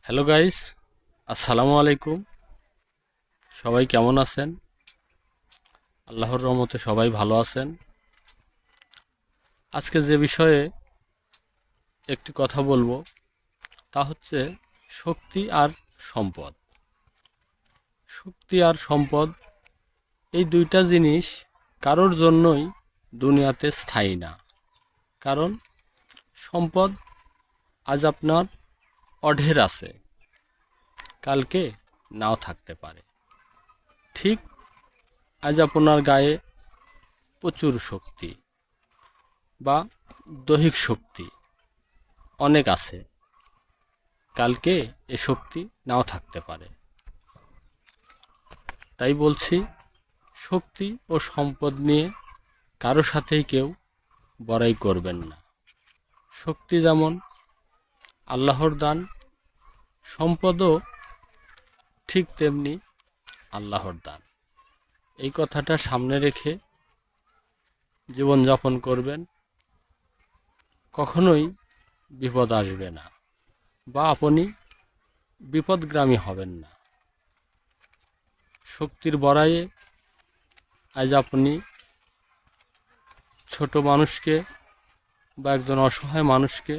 Hello guys, আসসালামু আলাইকুম। সবাই কেমন আছেন? আল্লাহর রহমতে সবাই ভালো আছেন। আজকে যে বিষয়ে একটি কথা বলবো তা হচ্ছে শক্তি আর সম্পদ। শক্তি আর সম্পদ এই দুইটা জিনিস কারোর জন্যই দুনিয়াতে স্থায়ী না। কারণ সম্পদ আজ আপনার অঢের আছে, কালকে নাও থাকতে পারে। ঠিক আজ আপনার গায়ে প্রচুর শক্তি বা দৈহিক শক্তি অনেক আছে, কালকে এ শক্তি নাও থাকতে পারে। তাই বলছি, শক্তি ও সম্পদ নিয়ে কারো সাথেই কেউ বড়াই করবেন না। শক্তি যেমন আল্লাহর দান, সম্পদও ঠিক তেমনি আল্লাহর দান। এই কথাটা সামনে রেখে জীবনযাপন করবেন, কখনোই বিপদ আসবে না বা আপনি বিপদগ্রামী হবেন না। শক্তির বড়াইয়ে আজ আপনি ছোট মানুষকে বা একজন অসহায় মানুষকে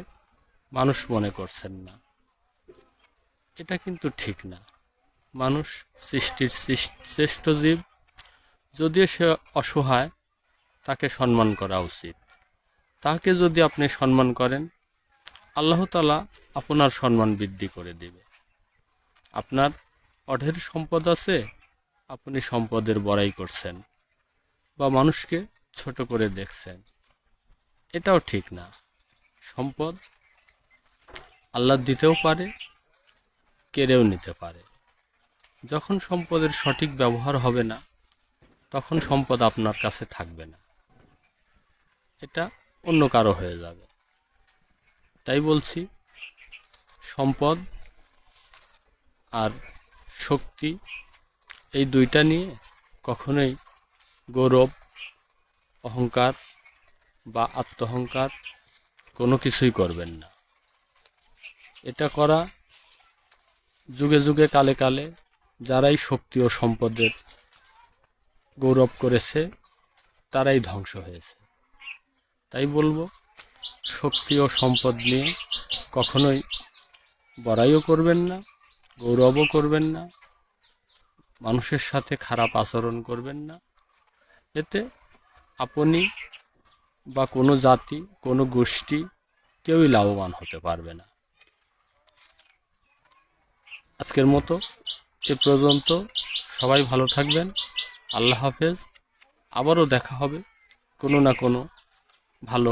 মানুষ মনে করছেন না, এটা কিন্তু ঠিক না। মানুষ সৃষ্টির শ্রেষ্ঠ জীব, যদিও সে অসহায়, তাকে সম্মান করা উচিত। তাকে যদি আপনি সম্মান করেন, আল্লাহ তাআলা আপনার সম্মান বৃদ্ধি করে দেবে। আপনার অঢের সম্পদ আছে, আপনি সম্পদের বড়াই করছেন বা মানুষকে ছোট করে দেখছেন, এটাও ঠিক না। সম্পদ আল্লাহ দিতেও পারে, কেড়েও নিতে পারে। যখন সম্পদের সঠিক ব্যবহার হবে না, তখন সম্পদ আপনার কাছে থাকবে না, এটা অন্য কারো হয়ে যাবে। তাই বলছি, সম্পদ আর শক্তি এই দুইটা নিয়ে কখনোই গৌরব, অহংকার বা আত্মহংকার কোনো কিছুই করবেন না। এটা করা যুগে যুগে কালে কালে যারাই শক্তি ও সম্পদের গৌরব করেছে, তারাই ধ্বংস হয়েছে। তাই বলবো, শক্তি ও সম্পদ নিয়ে কখনোই বড়াইও করবেন না, গৌরবও করবেন না, মানুষের সাথে খারাপ আচরণ করবেন না। এতে আপনি বা কোনো জাতি, কোনো গোষ্ঠী কেউই লাভবান হতে পারবে না। আজকের মতো এ পর্যন্ত। সবাই ভালো থাকবেন। আল্লাহ হাফেজ। আবারও দেখা হবে কোনো না কোনো ভালো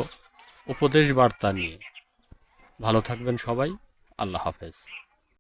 উপদেশ বার্তা নিয়ে। ভালো থাকবেন সবাই। আল্লাহ হাফেজ।